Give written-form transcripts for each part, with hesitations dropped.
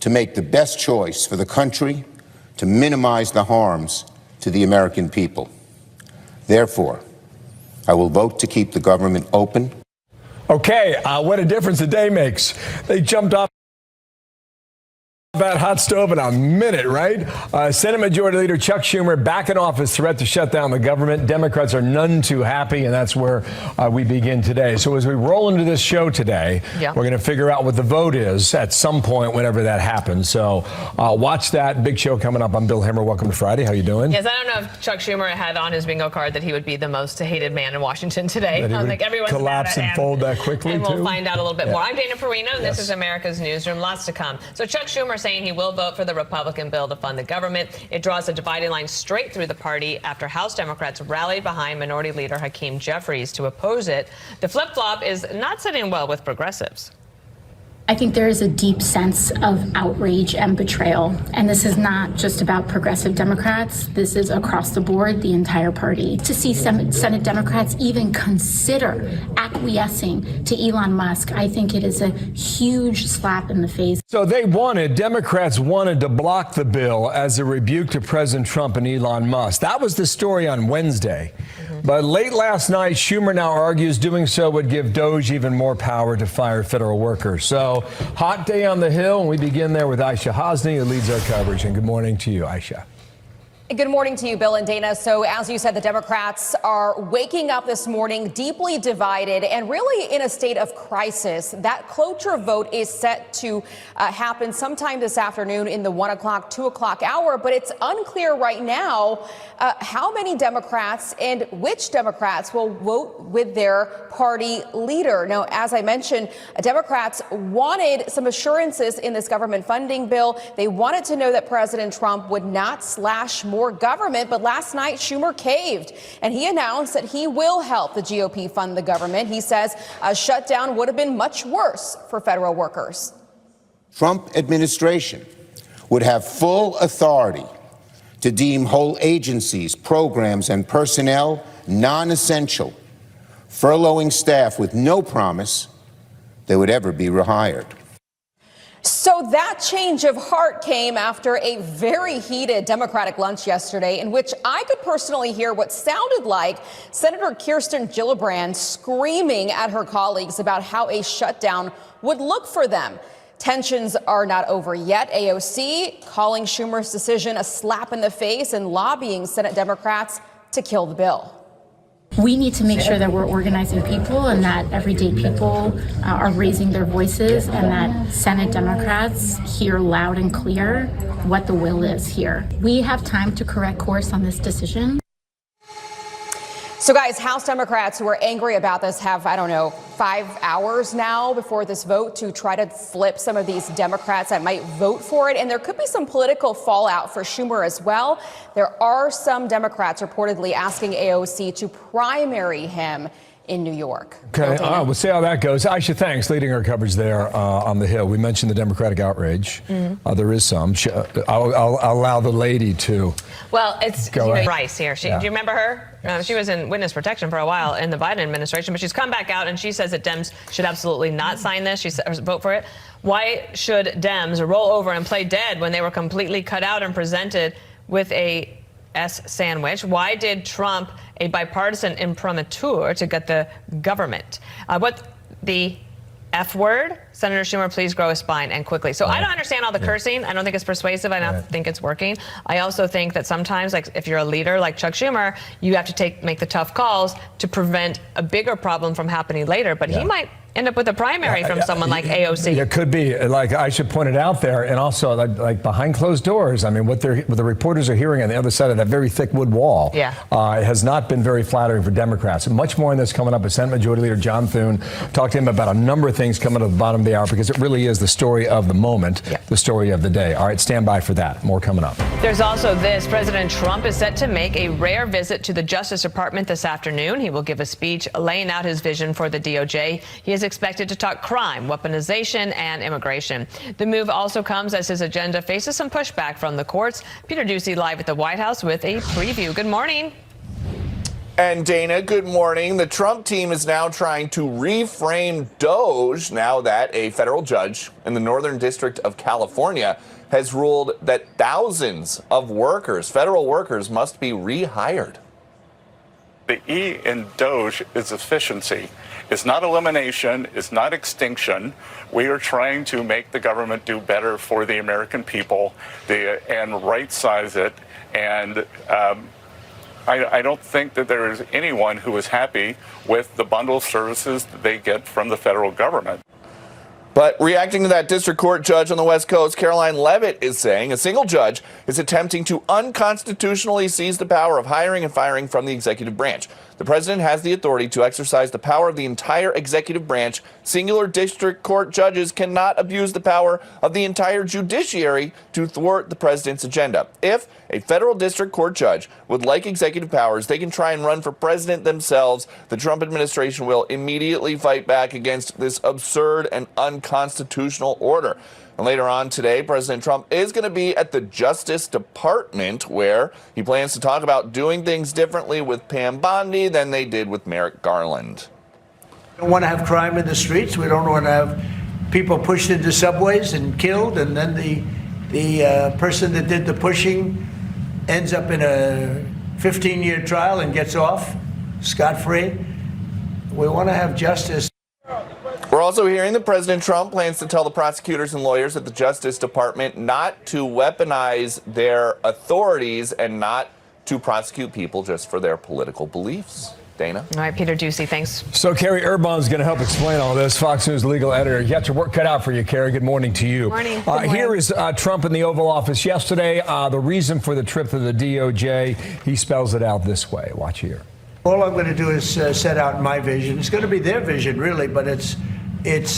to make the best choice for the country, to minimize the harms to the American people. Therefore, I will vote to keep the government open. Okay, what a difference a day makes. They jumped off that hot stove in a minute, right? Senate Majority Leader Chuck Schumer back in office, threat to shut down the government. Democrats are none too happy, and that's where we begin today. So as we roll into this show today, we're going to figure out what the vote is at some point whenever that happens. So watch that. Big show coming up. I'm Bill Hemmer. Welcome to Friday. How you doing? Yes, I don't know if Chuck Schumer had on his bingo card that he would be the most hated man in Washington today. I think everyone's collapse and fold that quickly, and too. we'll find out a little bit more. I'm Dana Perino, and this is America's Newsroom. Lots to come. So Chuck Schumer saying he will vote for the Republican bill to fund the government. It draws a dividing line straight through the party after House Democrats rallied behind Minority Leader Hakeem Jeffries to oppose it. The flip-flop is not sitting well with progressives. I think there is a deep sense of outrage and betrayal. And this is not just about progressive Democrats. This is across the board, the entire party. To see Senate Democrats even consider acquiescing to Elon Musk, I think it is a huge slap in the face. So Democrats wanted to block the bill as a rebuke to President Trump and Elon Musk. That was the story on Wednesday. But late last night, Schumer now argues doing so would give DOJ even more power to fire federal workers. So hot day on the Hill, and we begin there with Aisha Hosni, who leads our coverage. And good morning to you, Aisha. Good morning to you, Bill and Dana. So as you said, the Democrats are waking up this morning deeply divided and really in a state of crisis. That cloture vote is set to happen sometime this afternoon in the 1 o'clock, 2 o'clock hour. But it's unclear right now how many Democrats and which Democrats will vote with their party leader. Now, as I mentioned, Democrats wanted some assurances in this government funding bill. They wanted to know that President Trump would not slash more government, but last night Schumer caved and he announced that he will help the GOP fund the government. He says a shutdown would have been much worse for federal workers. Trump administration would have full authority to deem whole agencies, programs, and personnel non-essential, furloughing staff with no promise they would ever be rehired. So that change of heart came after a very heated Democratic lunch yesterday in which I could personally hear what sounded like Senator Kirsten Gillibrand screaming at her colleagues about how a shutdown would look for them. Tensions are not over yet. AOC calling Schumer's decision a slap in the face and lobbying Senate Democrats to kill the bill. We need to make sure that we're organizing people and that everyday people are raising their voices and that Senate Democrats hear loud and clear what the will is here. We have time to correct course on this decision. So, guys, House Democrats who are angry about this have, 5 hours now before this vote to try to flip some of these Democrats that might vote for it. And there could be some political fallout for Schumer as well. There are some Democrats reportedly asking AOC to primary him in New York. Okay, we'll see how that goes. Aisha, thanks, leading our coverage there on the Hill. We mentioned the Democratic outrage. There is some. I'll allow the lady to. Well, it's Rice here. Do you remember her? She was in witness protection for a while in the Biden administration, but she's come back out and she says that Dems should absolutely not sign this. She said, vote for it. Why should Dems roll over and play dead when they were completely cut out and presented with a S sandwich? Why did Trump a bipartisan imprimatur to get the government? What the F word? Senator Schumer, please grow a spine and quickly. So I don't understand all the cursing. I don't think it's persuasive. I don't think it's working. I also think that sometimes, like if you're a leader like Chuck Schumer, you have to make the tough calls to prevent a bigger problem from happening later. But he might end up with a primary from someone like AOC. It could be, like Aisha pointed out there, and also like behind closed doors. I mean, what the reporters are hearing on the other side of that very thick wood wall has not been very flattering for Democrats. And much more on this coming up with Senate Majority Leader John Thune. Talked to him about a number of things coming to the bottom of the hour because it really is the story of the moment, the story of the day. All right, stand by for that. More coming up. There's also this. President Trump is set to make a rare visit to the Justice Department this afternoon. He will give a speech laying out his vision for the DOJ. He is expected to talk crime, weaponization, and immigration. The move also comes as his agenda faces some pushback from the courts. Peter Ducey live at the White House with a preview. Good morning. And Dana, good morning. The Trump team is now trying to reframe DOGE now that a federal judge in the Northern District of California has ruled that thousands of workers, federal workers, must be rehired. The E in DOGE is efficiency. It's not elimination. It's not extinction. We are trying to make the government do better for the American people and right-size it. And I don't think that there is anyone who is happy with the bundle of services that they get from the federal government. But reacting to that district court judge on the West Coast, Caroline Leavitt is saying a single judge is attempting to unconstitutionally seize the power of hiring and firing from the executive branch. The president has the authority to exercise the power of the entire executive branch. Singular district court judges cannot abuse the power of the entire judiciary to thwart the president's agenda. If a federal district court judge would like executive powers, they can try and run for president themselves. The Trump administration will immediately fight back against this absurd and unconstitutional order. And later on today, President Trump is going to be at the Justice Department, where he plans to talk about doing things differently with Pam Bondi than they did with Merrick Garland. We don't want to have crime in the streets. We don't want to have people pushed into subways and killed, and then the person that did the pushing ends up in a 15-year trial and gets off scot-free. We want to have justice. We're also hearing that President Trump plans to tell the prosecutors and lawyers at the Justice Department not to weaponize their authorities and not to prosecute people just for their political beliefs. Dana? All right, Peter Ducey, thanks. So Carrie Urban's going to help explain all this. Fox News legal editor. You got your work cut out for you, Carrie. Good morning to you. Morning. Good morning. Here is Trump in the Oval Office yesterday. The reason for the trip to the DOJ, he spells it out this way. Watch here. All I'm going to do is set out my vision. It's going to be their vision, really, but it's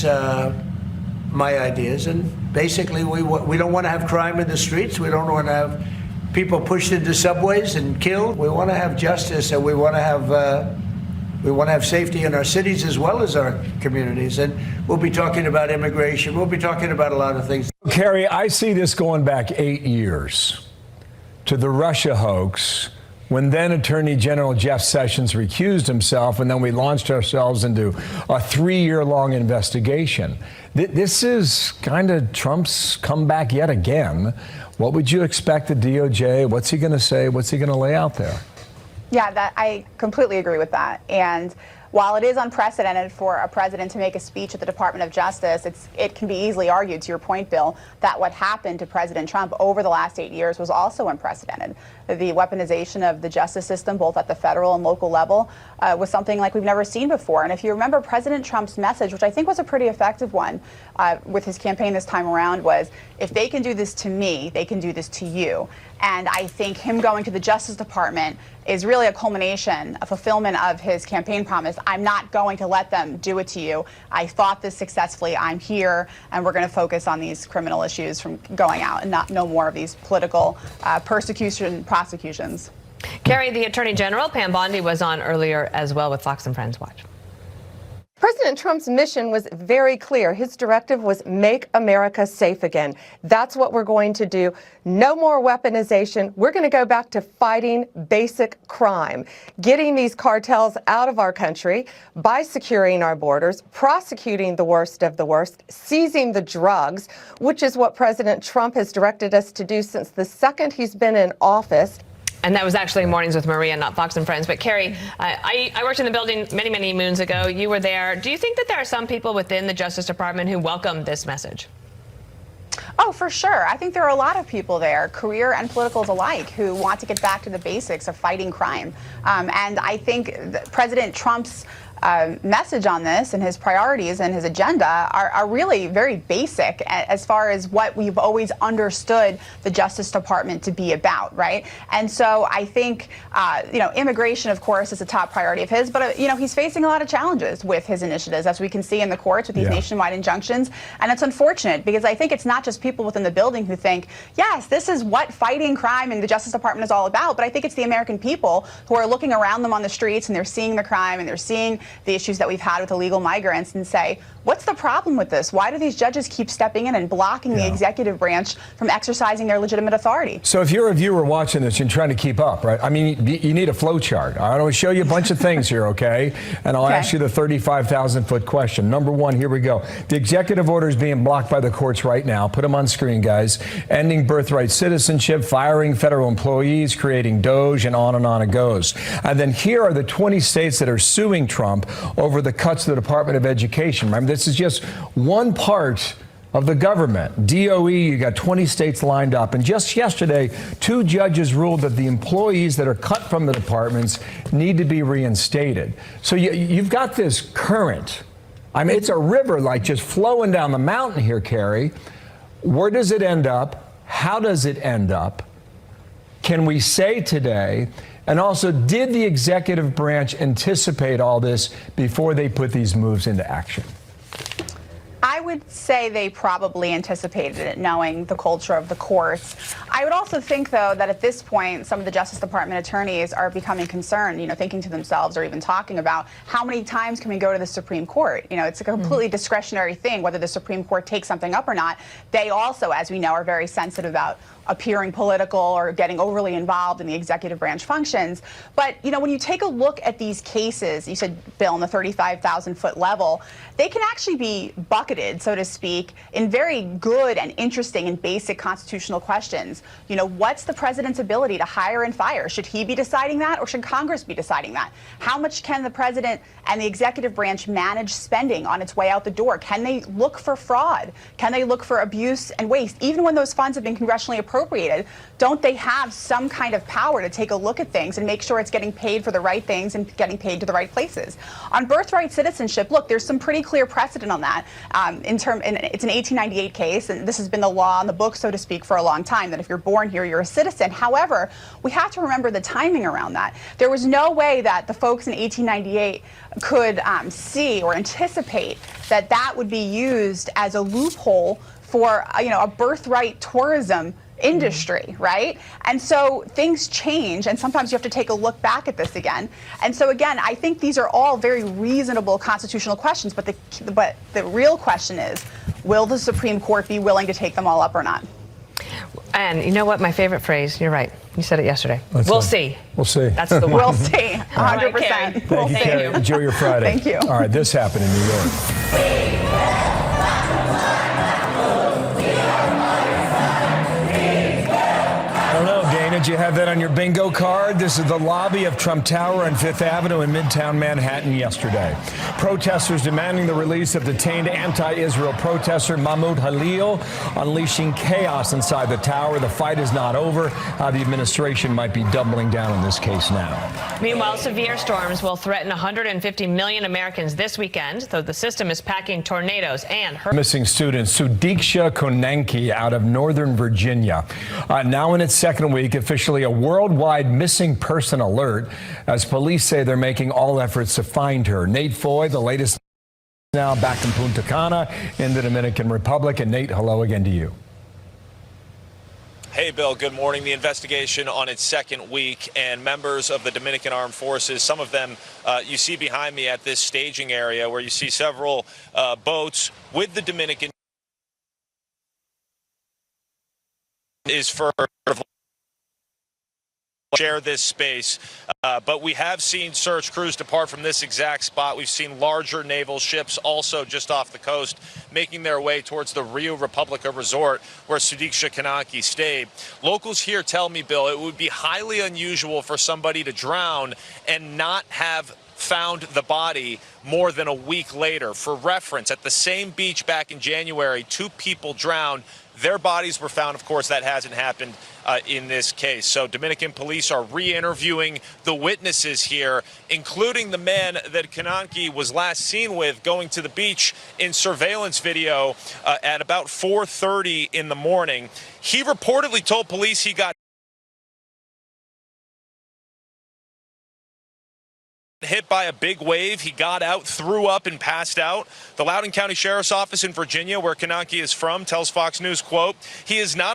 my ideas. And basically, we don't want to have crime in the streets. We don't want to have people pushed into subways and killed. We want to have justice, and we want to have safety in our cities as well as our communities. And we'll be talking about immigration. We'll be talking about a lot of things. Carrie, I see this going back 8 years to the Russia hoax, when then Attorney General Jeff Sessions recused himself, and then we launched ourselves into a 3-year-long investigation. This is kind of Trump's comeback yet again. What would you expect the DOJ? What's he going to say? What's he going to lay out there? Yeah, I completely agree with that. And while it is unprecedented for a president to make a speech at the Department of Justice, it can be easily argued, to your point, Bill, that what happened to President Trump over the last 8 years was also unprecedented. The weaponization of the justice system, both at the federal and local level, was something like we've never seen before. And if you remember President Trump's message, which I think was a pretty effective one with his campaign this time around, was, if they can do this to me, they can do this to you. And I think him going to the Justice Department is really a culmination, a fulfillment of his campaign promise. I'm not going to let them do it to you. I fought this successfully. I'm here, and we're going to focus on these criminal issues from going out and no more of these political prosecutions. Carrie, the Attorney General, Pam Bondi, was on earlier as well with Fox and Friends. Watch. President Trump's mission was very clear. His directive was make America safe again. That's what we're going to do. No more weaponization. We're going to go back to fighting basic crime, getting these cartels out of our country by securing our borders, prosecuting the worst of the worst, seizing the drugs, which is what President Trump has directed us to do since the second he's been in office. And that was actually Mornings with Maria, not Fox and Friends. But Carrie, I worked in the building many, many moons ago. You were there. Do you think that there are some people within the Justice Department who welcome this message? Oh, for sure. I think there are a lot of people there, career and politicals alike, who want to get back to the basics of fighting crime. And I think President Trump's message on this and his priorities and his agenda are really very basic as far as what we've always understood the Justice Department to be about, right? And so I think, immigration, of course, is a top priority of his, but, he's facing a lot of challenges with his initiatives, as we can see in the courts with these nationwide injunctions. And it's unfortunate because I think it's not just people within the building who think, yes, this is what fighting crime in the Justice Department is all about, but I think it's the American people who are looking around them on the streets and they're seeing the crime and they're seeing the issues that we've had with illegal migrants and say, what's the problem with this? Why do these judges keep stepping in and blocking the executive branch from exercising their legitimate authority? So if you're a viewer watching this and trying to keep up, right? I mean, you need a flow chart. I'm going to show you a bunch of things here, okay? And I'll ask you the 35,000-foot question. Number one, here we go. The executive order is being blocked by the courts right now. Put them on screen, guys. Ending birthright citizenship, firing federal employees, creating DOJ, and on it goes. And then here are the 20 states that are suing Trump over the cuts to the Department of Education. Remember, this is just one part of the government. DOE, you got 20 states lined up. And just yesterday, 2 judges ruled that the employees that are cut from the departments need to be reinstated. So you've got this current. I mean, it's a river like just flowing down the mountain here, Carrie. Where does it end up? How does it end up? Can we say today? And also, did the executive branch anticipate all this before they put these moves into action? I would say they probably anticipated it, knowing the culture of the courts. I would also think, though, that at this point, some of the Justice Department attorneys are becoming concerned, thinking to themselves or even talking about how many times can we go to the Supreme Court? It's a completely discretionary thing whether the Supreme Court takes something up or not. They also, as we know, are very sensitive about appearing political or getting overly involved in the executive branch functions. But, when you take a look at these cases, you said, Bill, on the 35,000-foot level, they can actually be bucketed, so to speak, in very good and interesting and basic constitutional questions. What's the president's ability to hire and fire? Should he be deciding that, or should Congress be deciding that? How much can the president and the executive branch manage spending on its way out the door? Can they look for fraud? Can they look for abuse and waste? Even when those funds have been congressionally appropriated, don't they have some kind of power to take a look at things and make sure it's getting paid for the right things and getting paid to the right places? On birthright citizenship, look, there's some pretty clear precedent on that. It's an 1898 case, and this has been the law on the book, so to speak, for a long time, that if you're born here, you're a citizen. However, we have to remember the timing around that. There was no way that the folks in 1898 could see or anticipate that that would be used as a loophole for a birthright tourism industry, right? And so things change, and sometimes you have to take a look back at this again. And so again, I think these are all very reasonable constitutional questions, but the real question is, will the Supreme Court be willing to take them all up or not? And you know what? My favorite phrase, you're right. You said it yesterday. We'll see. We'll see. That's the one. We'll see. 100%. Thank you, Carrie. Enjoy your Friday. Thank you. All right, this happened in New York. Did you have that on your bingo card? This is the lobby of Trump Tower on Fifth Avenue in Midtown Manhattan yesterday. Protesters demanding the release of detained anti-Israel protester Mahmoud Halil, unleashing chaos inside the tower. The fight is not over. The administration might be doubling down on this case now. Meanwhile, severe storms will threaten 150 million Americans this weekend, though the system is packing tornadoes and missing student Sudiksha Konanki out of Northern Virginia. Now in its second week, officially a worldwide missing person alert, as police say they're making all efforts to find her. Nate Foy, the latest now back in Punta Cana in the Dominican Republic. And Nate, hello again to you. Hey, Bill, good morning. The investigation on its second week, and members of the Dominican Armed Forces, some of them you see behind me at this staging area where you see several boats with the Dominican is for share this space, but we have seen search crews depart from this exact spot. We've seen larger naval ships also just off the coast making their way towards the Rio Republica resort where Sudiksha Konanki stayed. Locals here tell me, Bill, it would be highly unusual for somebody to drown and not have found the body more than a week later. For reference, at the same beach back in January, 2 people drowned. Their bodies were found. Of course, that hasn't happened in this case. So Dominican police are re-interviewing the witnesses here, including the man that Konanki was last seen with going to the beach in surveillance video at about 4:30 in the morning. He reportedly told police he got hit by a big wave. He got out, threw up, and passed out. The Loudoun County Sheriff's Office in Virginia, where Konanki is from, tells Fox News, quote, "He is not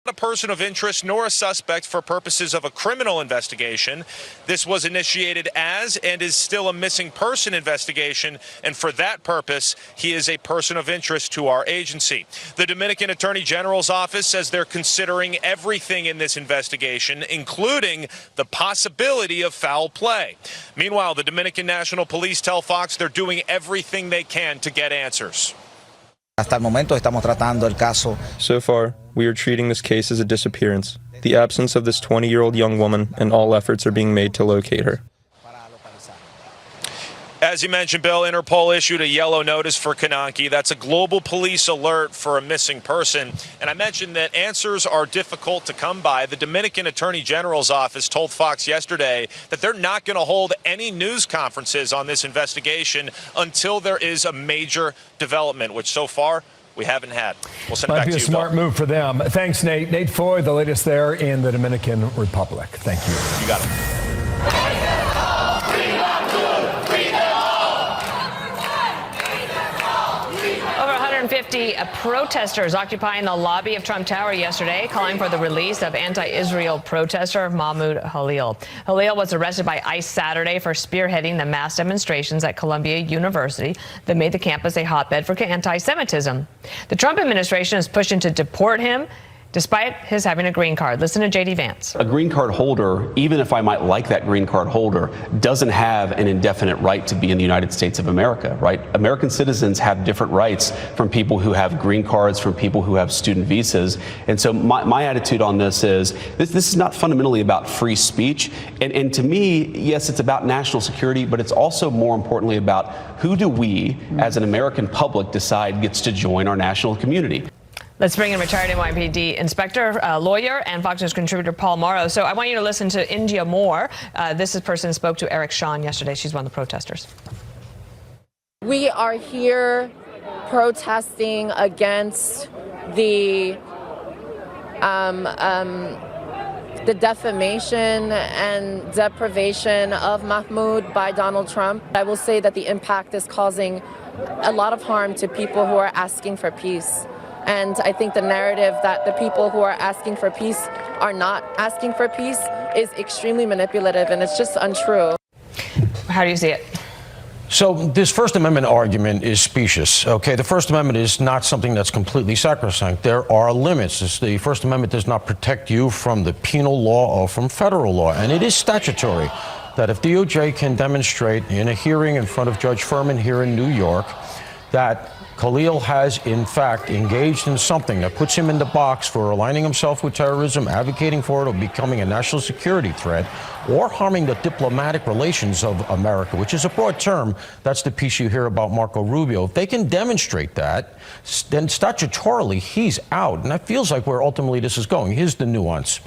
a person of interest nor a suspect for purposes of a criminal investigation. This was initiated as and is still a missing person investigation, and for that purpose, he is a person of interest to our agency. The Dominican Attorney General's office says they're considering everything in this investigation, including the possibility of foul play. Meanwhile, the Dominican National Police tell Fox they're doing everything they can to get answers. Hasta el momento estamos tratando el caso. So far, we are treating this case as a disappearance, the absence of this 20-year-old young woman, and all efforts are being made to locate her. As you mentioned, Bill, Interpol issued a yellow notice for Kananki. That's a global police alert for a missing person. And I mentioned that answers are difficult to come by. The Dominican Attorney General's office told Fox yesterday that they're not going to hold any news conferences on this investigation until there is a major development, which so far we haven't had. We'll send it back to you, Might be a smart move for them. Thanks, Nate. Nate Foy, the latest there in the Dominican Republic. Thank you. You got it. Over 150 protesters occupying the lobby of Trump Tower yesterday, calling for the release of anti-Israel protester Mahmoud Khalil. Khalil was arrested by ICE Saturday for spearheading the mass demonstrations at Columbia University that made the campus a hotbed for anti-Semitism. The Trump administration is pushing to deport him despite his having a green card. Listen to J.D. Vance. A green card holder, even if I might like that green card holder, doesn't have an indefinite right to be in the United States of America, right? American citizens have different rights from people who have green cards, from people who have student visas. And so my attitude on this is this is not fundamentally about free speech. And to me, yes, it's about national security, but it's also more importantly about who do we as an American public decide gets to join our national community. Let's bring in retired NYPD inspector, lawyer, and Fox News contributor Paul Morrow. So I want you to listen to India Moore. This person spoke to Eric Shawn yesterday. She's one of the protesters. We are here protesting against the defamation and deprivation of Mahmoud by Donald Trump. I will say that the impact is causing a lot of harm to people who are asking for peace. And I think the narrative that the people who are asking for peace are not asking for peace is extremely manipulative, and it's just untrue. How do you see it? So this First Amendment argument is specious. Okay, the First Amendment is not something that's completely sacrosanct. There are limits. The First Amendment does not protect you from the penal law or from federal law, and it is statutory that if DOJ can demonstrate in a hearing in front of Judge Furman here in New York that Khalil has, in fact, engaged in something that puts him in the box for aligning himself with terrorism, advocating for it, or becoming a national security threat, or harming the diplomatic relations of America, which is a broad term. That's the piece you hear about Marco Rubio. If they can demonstrate that, then statutorily he's out. And that feels like where ultimately this is going. Here's the nuance.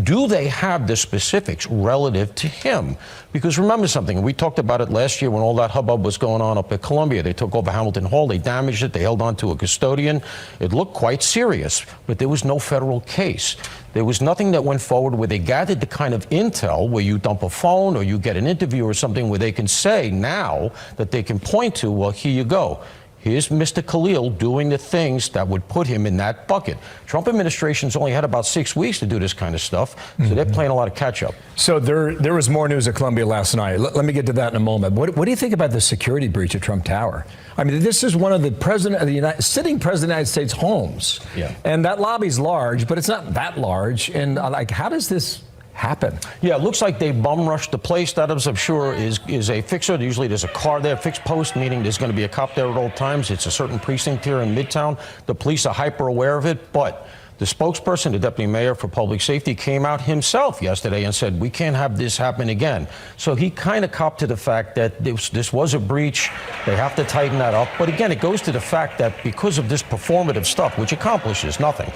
Do they have the specifics relative to him? Because remember something, we talked about it last year when all that hubbub was going on up at Columbia. They took over Hamilton Hall, they damaged it, they held on to a custodian. It looked quite serious, but there was no federal case. There was nothing that went forward where they gathered the kind of intel where you dump a phone or you get an interview or something where they can say now that they can point to, well, here you go. Here's Mr. Khalil doing the things that would put him in that bucket. Trump administration's only had about 6 weeks to do this kind of stuff, so they're playing a lot of catch-up. So there was more news at Columbia last night. Let me get to that in a moment. What do you think about the security breach at Trump Tower? I mean, this is one of the sitting president of the United States homes. Yeah. And that lobby's large, but it's not that large. And like, how does this happen? Yeah, it looks like they bum rushed the place. That I'm sure is a fixer. Usually there's a car there, fixed post, meaning there's going to be a cop there at all times. It's a certain precinct here in Midtown. The police are hyper aware of it, but the spokesperson, the deputy mayor for public safety, came out himself yesterday and said, we can't have this happen again. So he kind of copped to the fact that this was a breach. They have to tighten that up. But again, it goes to the fact that because of this performative stuff, which accomplishes nothing,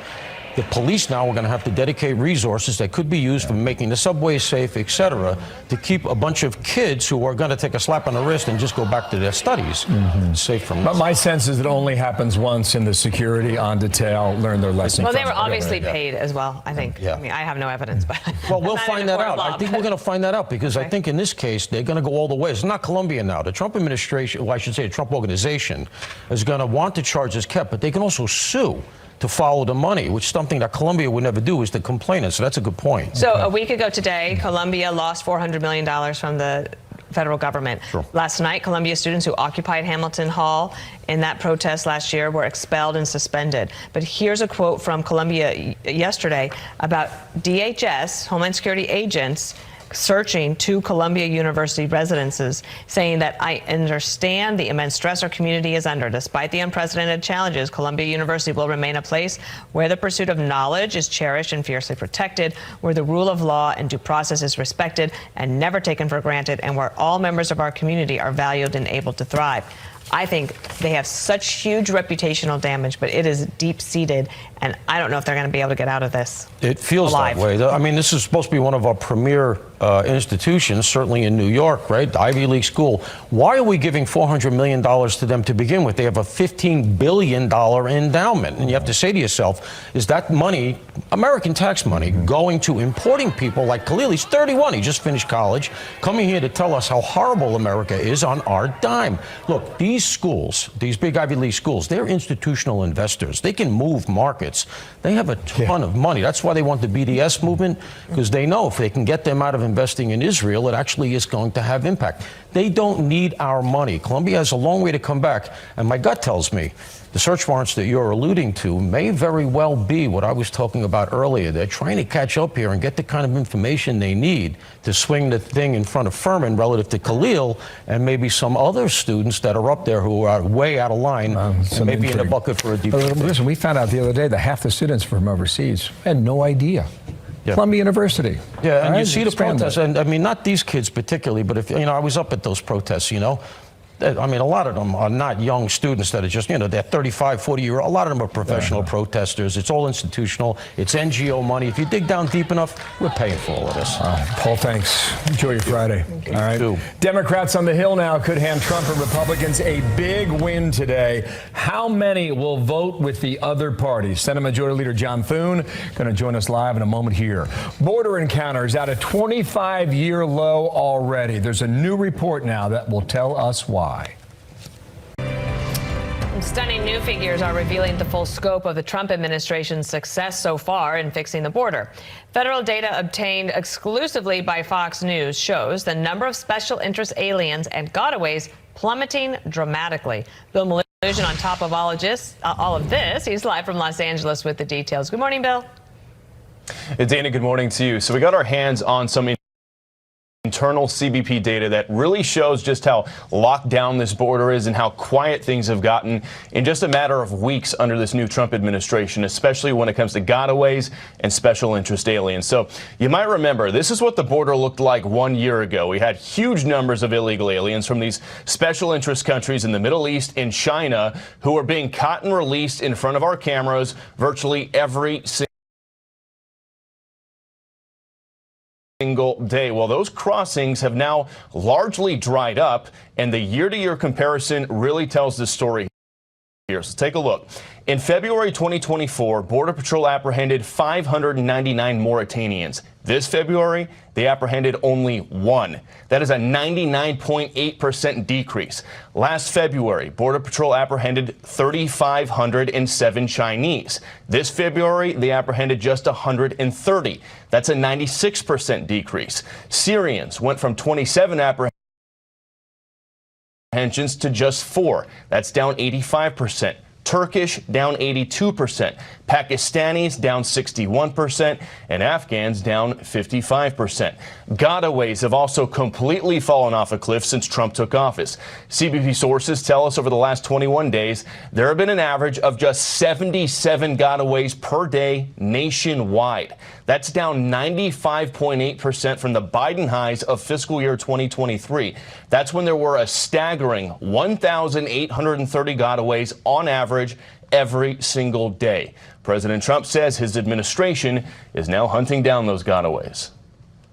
the police now are going to have to dedicate resources that could be used for making the subway safe, et cetera, to keep a bunch of kids who are going to take a slap on the wrist and just go back to their studies safe from this. But my sense is it only happens once, and the security on detail learn their lesson. Well, they were obviously paid as well, I think. Yeah. I mean, I have no evidence, but well, we'll find that out. I think we're going to find that out because I think in this case they're going to go all the way. It's not Columbia now. The Trump administration, well, I should say the Trump organization, is going to want the charges kept, but they can also sue. to follow the money, which is something that Colombia would never do, is to complain. So that's a good point. So a week ago today, Colombia lost $400 million from the federal government. Sure. Last night, Columbia students who occupied Hamilton Hall in that protest last year were expelled and suspended. But here's a quote from Columbia yesterday about DHS, Homeland Security agents, searching two Columbia University residences, saying that I understand the immense stress our community is under. Despite the unprecedented challenges, Columbia University will remain a place where the pursuit of knowledge is cherished and fiercely protected, where the rule of law and due process is respected and never taken for granted, and where all members of our community are valued and able to thrive. I think they have such huge reputational damage, but it is deep-seated, and I don't know if they're going to be able to get out of this. It feels alive. that way. I mean, this is supposed to be one of our premier institutions, certainly in New York, right? The Ivy League school. Why are we giving $400 million to them to begin with? They have a $15 billion endowment. And you have to say to yourself, is that money, American tax money, going to importing people like Khalil? He's 31. He just finished college, coming here to tell us how horrible America is on our dime. Look, these schools, these big Ivy League schools, they're institutional investors. They can move markets. They have a ton of money. That's why they want the BDS movement, because they know if they can get them out of investing in Israel, it actually is going to have impact. They don't need our money. Colombia has a long way to come back. And my gut tells me the search warrants that you're alluding to may very well be what I was talking about earlier. They're trying to catch up here and get the kind of information they need to swing the thing in front of Furman relative to Khalil and maybe some other students that are up there who are way out of line and maybe in the bucket for a deportation. Listen, we found out the other day that half the students from overseas had no idea. Columbia University. Yeah, and you see the protests, and I mean, not these kids particularly, but if, you know, I was up at those protests, you know. I mean, a lot of them are not young students that are just, you know, they're 35, 40-year-old. A lot of them are professional protesters. It's all institutional. It's NGO money. If you dig down deep enough, we're paying for all of this. Paul, thanks. Enjoy your Friday. All right. Democrats on the Hill now could hand Trump and Republicans a big win today. How many will vote with the other parties? Senate Majority Leader John Thune going to join us live in a moment here. Border encounters at a 25-year low already. There's a new report now that will tell us why. Stunning new figures are revealing the full scope of the Trump administration's success so far in fixing the border. Federal data obtained exclusively by Fox News shows the number of special interest aliens and gotaways plummeting dramatically. Bill Malugin on top of all of this. He's live from Los Angeles with the details. Good morning, Bill. Dana, good morning to you. So we got our hands on some internal CBP data that really shows just how locked down this border is and how quiet things have gotten in just a matter of weeks under this new Trump administration, especially when it comes to gotaways and special interest aliens. So you might remember, this is what the border looked like 1 year ago. We had huge numbers of illegal aliens from these special interest countries in the Middle East and China who are being caught and released in front of our cameras virtually every single day. Well, those crossings have now largely dried up, and the year-to-year comparison really tells the story here. So take a look. In February 2024, Border Patrol apprehended 599 Mauritanians. This February, they apprehended only one. That is a 99.8% decrease. Last February, Border Patrol apprehended 3,507 Chinese. This February, they apprehended just 130. That's a 96% decrease. Syrians went from 27 apprehensions to just 4. That's down 85%. Turkish down 82%, Pakistanis down 61%, and Afghans down 55%. Gotaways have also completely fallen off a cliff since Trump took office. CBP sources tell us over the last 21 days, there have been an average of just 77 gotaways per day nationwide. That's down 95.8% from the Biden highs of fiscal year 2023. That's when there were a staggering 1,830 gotaways on average every single day. President Trump says his administration is now hunting down those gotaways.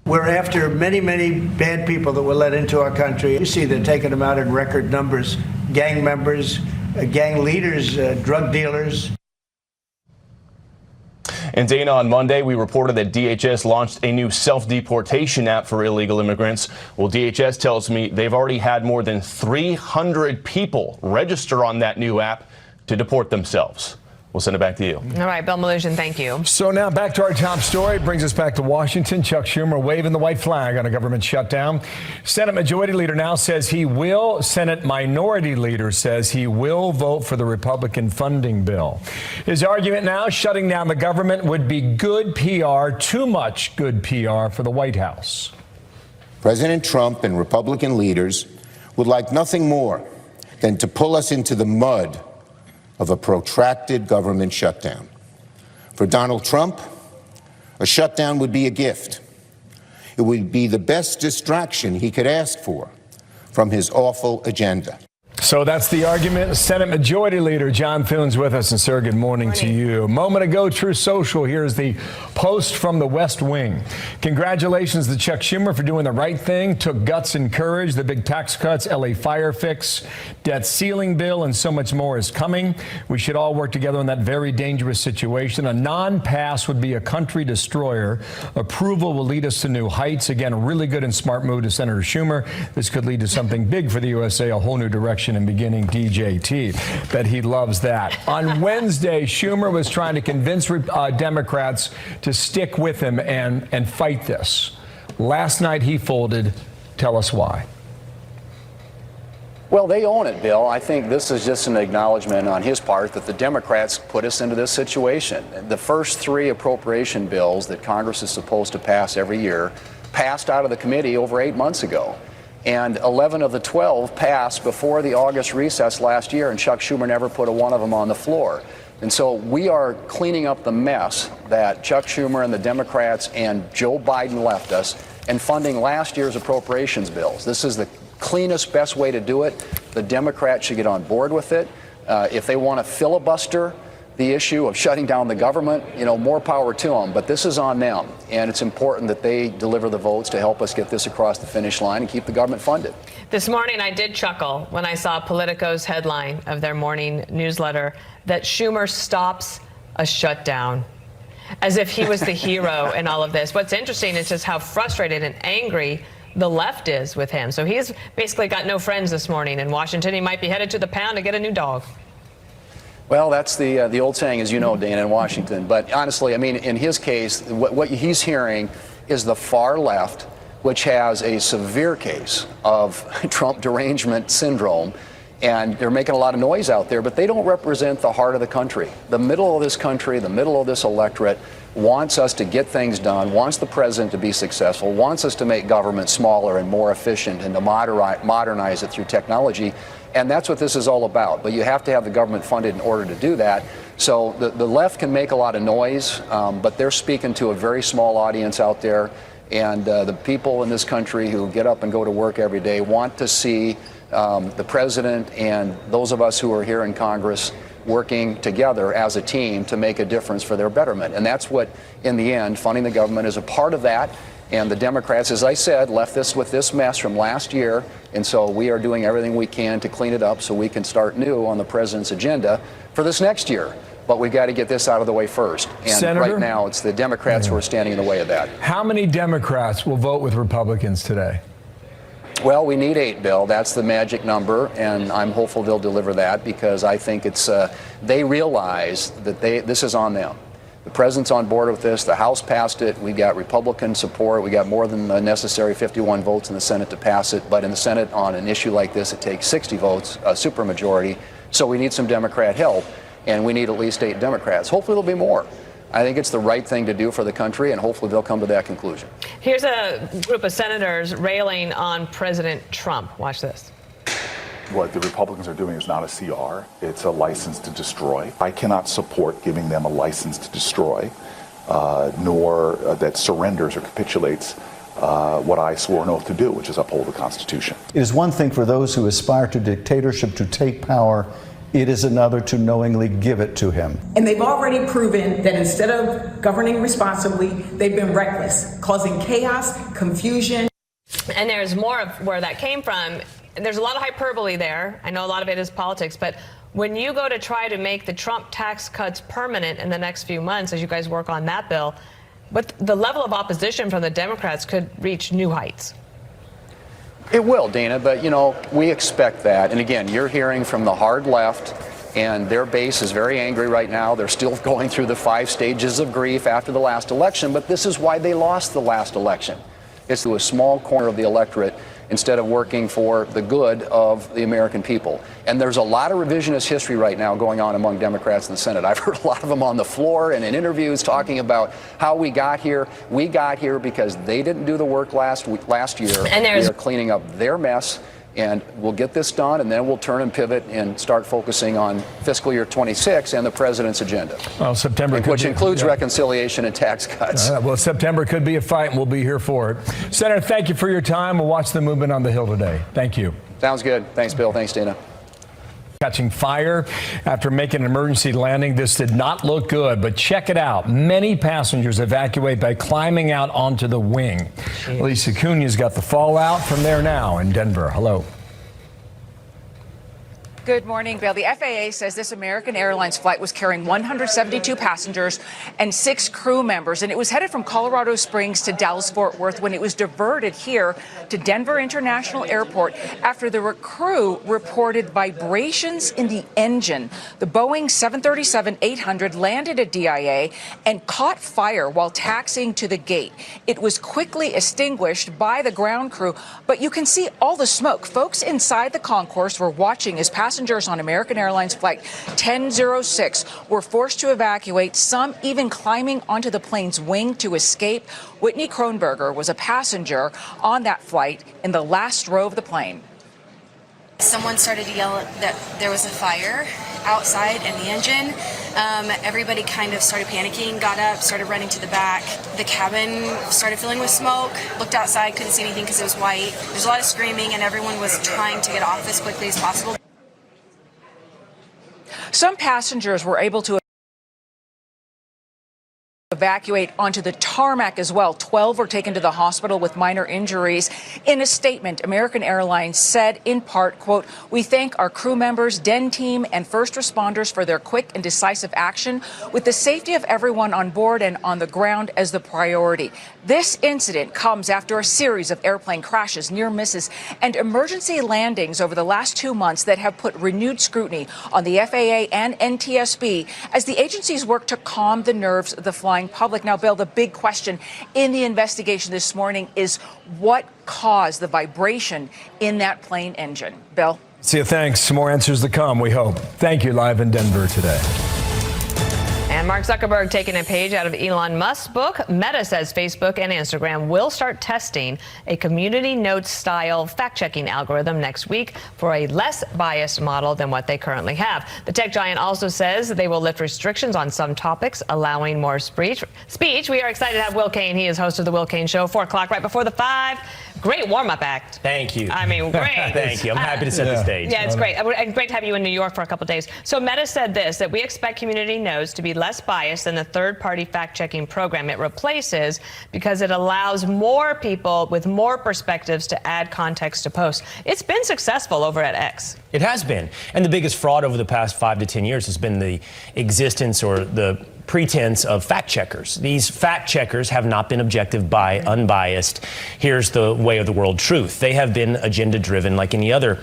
We're after many, many bad people that were let into our country. You see they're taking them out in record numbers. Gang members, gang leaders, drug dealers. And Dana, on Monday, we reported that DHS launched a new self-deportation app for illegal immigrants. Well, DHS tells me they've already had more than 300 people register on that new app to deport themselves. We'll send it back to you. All right, Bill Malugin, thank you. So now back to our top story. Brings us back to Washington. Chuck Schumer waving the white flag on a government shutdown. Senate Majority Leader now says he will. Senate Minority Leader says he will vote for the Republican funding bill. His argument now, shutting down the government would be good PR, too much good PR for the White House. President Trump and Republican leaders would like nothing more than to pull us into the mud of a protracted government shutdown. For Donald Trump, a shutdown would be a gift. It would be the best distraction he could ask for from his awful agenda. So that's the argument. Senate Majority Leader John Thune's with us. And sir, good morning to you. A moment ago, True Social, here's the post from the West Wing. Congratulations to Chuck Schumer for doing the right thing. Took guts and courage. The big tax cuts, LA fire fix, debt ceiling bill, and so much more is coming. We should all work together on that very dangerous situation. A non-pass would be a country destroyer. Approval will lead us to new heights. Again, a really good and smart move to Senator Schumer. This could lead to something big for the USA, a whole new direction and beginning DJT. Bet he loves that. On Wednesday, Schumer was trying to convince Democrats to stick with him and fight this. Last night he folded. Tell us why. Well, they own it, Bill. I think this is just an acknowledgement on his part that the Democrats put us into this situation. The first 3 appropriation bills that Congress is supposed to pass every year passed out of the committee over 8 months ago. And 11 of the 12 passed before the August recess last year, and Chuck Schumer never put one of them on the floor. And so we are cleaning up the mess that Chuck Schumer and the Democrats and Joe Biden left us and funding last year's appropriations bills. This is the cleanest, best way to do it. The Democrats should get on board with it. If they want to filibuster the issue of shutting down the government, more power to them. But this is on them. And it's important that they deliver the votes to help us get this across the finish line and keep the government funded. This morning, I did chuckle when I saw Politico's headline of their morning newsletter that Schumer stops a shutdown, as if he was the hero in all of this. What's interesting is just how frustrated and angry the left is with him. So he's basically got no friends this morning in Washington. He might be headed to the pound to get a new dog. Well, that's the old saying, as you know, Dana, in Washington. But honestly, I mean, in his case, what he's hearing is the far left, which has a severe case of Trump derangement syndrome. And they're making a lot of noise out there, but they don't represent the heart of the country. The middle of this country, the middle of this electorate wants us to get things done, wants the president to be successful, wants us to make government smaller and more efficient and to modernize it through technology. And that's what this is all about. But you have to have the government funded in order to do that. So the left can make a lot of noise, but they're speaking to a very small audience out there. And the people in this country who get up and go to work every day want to see the president and those of us who are here in Congress working together as a team to make a difference for their betterment. And that's what, in the end, funding the government is a part of that. And the Democrats, as I said, left this with this mess from last year. And so we are doing everything we can to clean it up so we can start new on the president's agenda for this next year. But we've got to get this out of the way first. And Senator, right now, it's the Democrats who are standing in the way of that. How many Democrats will vote with Republicans today? Well, we need 8, Bill. That's the magic number, and I'm hopeful they'll deliver that because I think it's they realize that this is on them. The president's on board with this. The House passed it. We got Republican support. We got more than the necessary 51 votes in the Senate to pass it. But in the Senate, on an issue like this, it takes 60 votes, a supermajority. So we need some Democrat help, and we need at least 8 Democrats. Hopefully there'll be more. I think it's the right thing to do for the country, and hopefully they'll come to that conclusion. Here's a group of senators railing on President Trump. Watch this. What the Republicans are doing is not a CR. It's a license to destroy. I cannot support giving them a license to destroy, nor that surrenders or capitulates what I swore an oath to do, which is uphold the Constitution. It is one thing for those who aspire to dictatorship to take power. It is another to knowingly give it to him. And they've already proven that instead of governing responsibly, they've been reckless, causing chaos, confusion. And there's more of where that came from. There's a lot of hyperbole there. I know a lot of it is politics, but when you go to try to make the Trump tax cuts permanent in the next few months, as you guys work on that bill, but the level of opposition from the Democrats could reach new heights. It will, Dana, but we expect that. And again, you're hearing from the hard left and their base is very angry right now. They're still going through the 5 stages of grief after the last election, but this is why they lost the last election. It's to a small corner of the electorate instead of working for the good of the American people. And there's a lot of revisionist history right now going on among Democrats in the Senate. I've heard a lot of them on the floor and in interviews talking about how we got here. We got here because they didn't do the work last year. And we are cleaning up their mess. And we'll get this done, and then we'll turn and pivot and start focusing on fiscal year 26 and the president's agenda. Well, September, which includes reconciliation and tax cuts. Well, September could be a fight, and we'll be here for it. Senator, thank you for your time. We'll watch the movement on the Hill today. Thank you. Sounds good. Thanks, Bill. Thanks, Dana. Catching fire after making an emergency landing. This did not look good, but check it out. Many passengers evacuate by climbing out onto the wing. Lisa Cunha's got the fallout from there now in Denver. Hello. Good morning, Bill. The FAA says this American Airlines flight was carrying 172 passengers and 6 crew members, and it was headed from Colorado Springs to Dallas-Fort Worth when it was diverted here to Denver International Airport after the crew reported vibrations in the engine. The Boeing 737-800 landed at DIA and caught fire while taxiing to the gate. It was quickly extinguished by the ground crew, but you can see all the smoke. Folks inside the concourse were watching as passengers on American Airlines Flight 1006 were forced to evacuate, some even climbing onto the plane's wing to escape. Whitney Kronberger was a passenger on that flight in the last row of the plane. Someone started to yell that there was a fire outside in the engine. Everybody kind of started panicking, got up, started running to the back. The cabin started filling with smoke. Looked outside, couldn't see anything because it was white. There's a lot of screaming, and everyone was trying to get off as quickly as possible. Some passengers were able to evacuate onto the tarmac as well. 12 were taken to the hospital with minor injuries. In a statement, American Airlines said in part, quote, "We thank our crew members, DEN team, and first responders for their quick and decisive action with the safety of everyone on board and on the ground as the priority." This incident comes after a series of airplane crashes, near misses, and emergency landings over the last 2 months that have put renewed scrutiny on the FAA and NTSB as the agencies work to calm the nerves of the flying public. Now, Bill, the big question in the investigation this morning is what caused the vibration in that plane engine. Bill? See you. Thanks. Some more answers to come, we hope. Thank you. Live in Denver today. And Mark Zuckerberg taking a page out of Elon Musk's book. Meta says Facebook and Instagram will start testing a community notes style fact-checking algorithm next week for a less biased model than what they currently have. The tech giant also says they will lift restrictions on some topics, allowing more speech. We are excited to have Will Cain. He is host of The Will Cain Show, 4 o'clock right before the 5. Great warm-up act. Thank you. I mean, great. Thank you. I'm happy to set the stage. Yeah, it's great. And great to have you in New York for a couple days. So Meta said this, that we expect community notes to be less biased than the third-party fact-checking program it replaces because it allows more people with more perspectives to add context to posts. It's been successful over at X. It has been. And the biggest fraud over the past 5 to 10 years has been the existence or the pretense of fact checkers. These fact checkers have not been objective by unbiased. Here's the way of the world truth. They have been agenda driven like any other,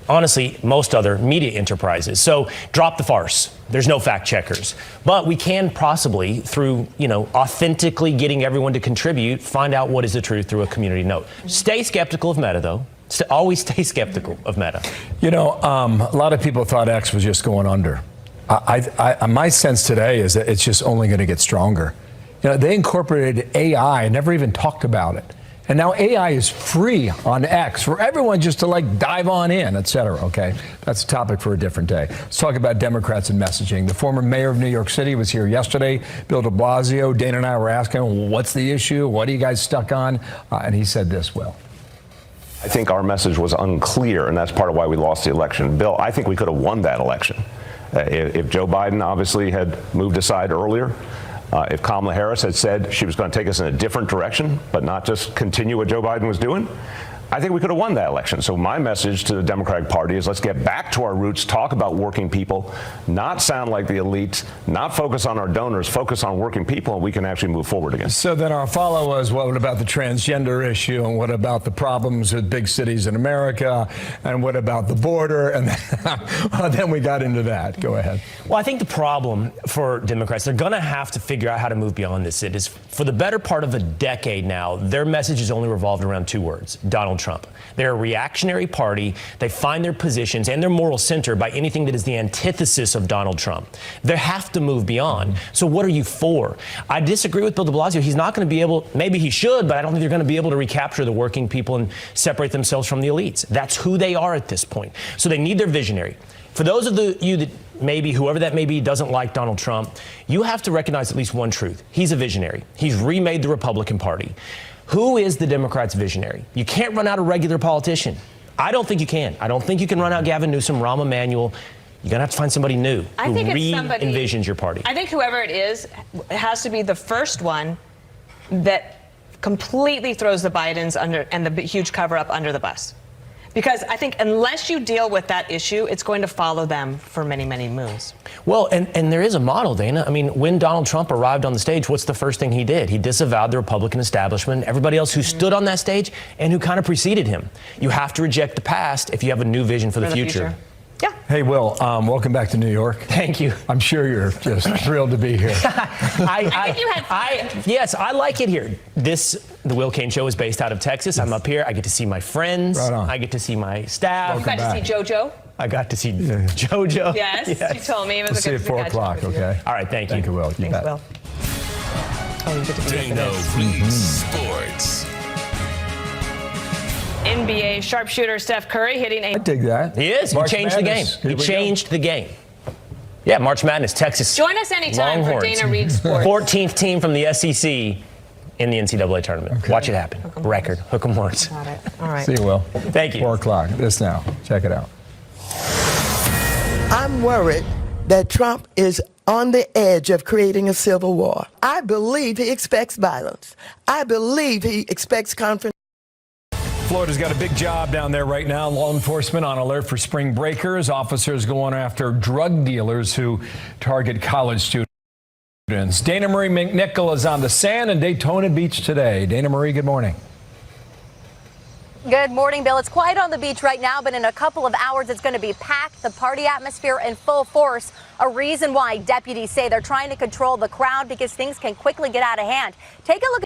honestly, most other media enterprises. So drop the farce. There's no fact checkers. But we can possibly, through, authentically getting everyone to contribute, find out what is the truth through a community note. Stay skeptical of Meta, though. Always stay skeptical of Meta. A lot of people thought X was just going under. My sense today is that it's just only going to get stronger. They incorporated AI, never even talked about it. And now AI is free on X for everyone just to dive on in, et cetera. Okay, that's a topic for a different day. Let's talk about Democrats and messaging. The former mayor of New York City was here yesterday, Bill de Blasio. Dana and I were asking, what's the issue? What are you guys stuck on? And he said this, Will. I think our message was unclear, and that's part of why we lost the election. Bill, I think we could have won that election. If Joe Biden obviously had moved aside earlier, if Kamala Harris had said she was going to take us in a different direction, but not just continue what Joe Biden was doing, I think we could have won that election. So my message to the Democratic Party is let's get back to our roots, talk about working people, not sound like the elite, not focus on our donors, focus on working people, and we can actually move forward again. So then our follow was, what about the transgender issue, and what about the problems with big cities in America, and what about the border? And then we got into that. Go ahead. Well, I think the problem for Democrats, they're going to have to figure out how to move beyond this. It is, for the better part of a decade now, their message has only revolved around two words: Donald Trump. They're a reactionary party. They find their positions and their moral center by anything that is the antithesis of Donald Trump. They have to move beyond. So what are you for? I disagree with Bill de Blasio. He's not going to be able, maybe he should, but I don't think they're going to be able to recapture the working people and separate themselves from the elites. That's who they are at this point. So they need their visionary. For those of you that maybe, whoever that may be, doesn't like Donald Trump, you have to recognize at least one truth. He's a visionary. He's remade the Republican Party. Who is the Democrats' visionary? You can't run out a regular politician. I don't think you can. I don't think you can run out Gavin Newsom, Rahm Emanuel. You're going to have to find somebody new who re-envisions your party. I think whoever it is has to be the first one that completely throws the Bidens under and the huge cover-up under the bus. Because I think unless you deal with that issue, it's going to follow them for many, many moons. Well, and there is a model, Dana. I mean, when Donald Trump arrived on the stage, what's the first thing he did? He disavowed the Republican establishment, everybody else who stood on that stage and who kind of preceded him. You have to reject the past if you have a new vision for the future. Yeah. Hey, Will, welcome back to New York. Thank you. I'm sure you're just thrilled to be here. I think you had fun. Yes, I like it here. The Will Cain Show is based out of Texas. I'm up here. I get to see my friends. Right on. I get to see my staff. You got to see JoJo. I got to see JoJo. Yes, you told me. It was We'll see you at 4 o'clock, okay? All right, thank you. Thank you, Will. You bet. Will. Oh, you get to be Dana Reed Sports. NBA sharpshooter Steph Curry hitting a... I dig that. He is. March He changed Madness. the game. He changed the game. Yeah, March Madness, Texas. Join us anytime Longhorns. for Dana Reed Sports. 14th team from the SEC in the NCAA tournament. Okay. Watch it happen. Record. Hook 'em horns. Got it. All right. See you, Will. Thank you. 4 o'clock. This now. Check it out. I'm worried that Trump is on the edge of creating a civil war. I believe he expects violence. I believe he expects confrontation. Florida's got a big job down there right now. Law enforcement on alert for spring breakers. Officers going after drug dealers who target college students. Dana Marie McNichol is on the sand in Daytona Beach today. Dana Marie, good morning. Good morning, Bill. It's quiet on the beach right now, but in a couple of hours, it's going to be packed. The party atmosphere in full force. A reason why deputies say they're trying to control the crowd because things can quickly get out of hand. Take a look at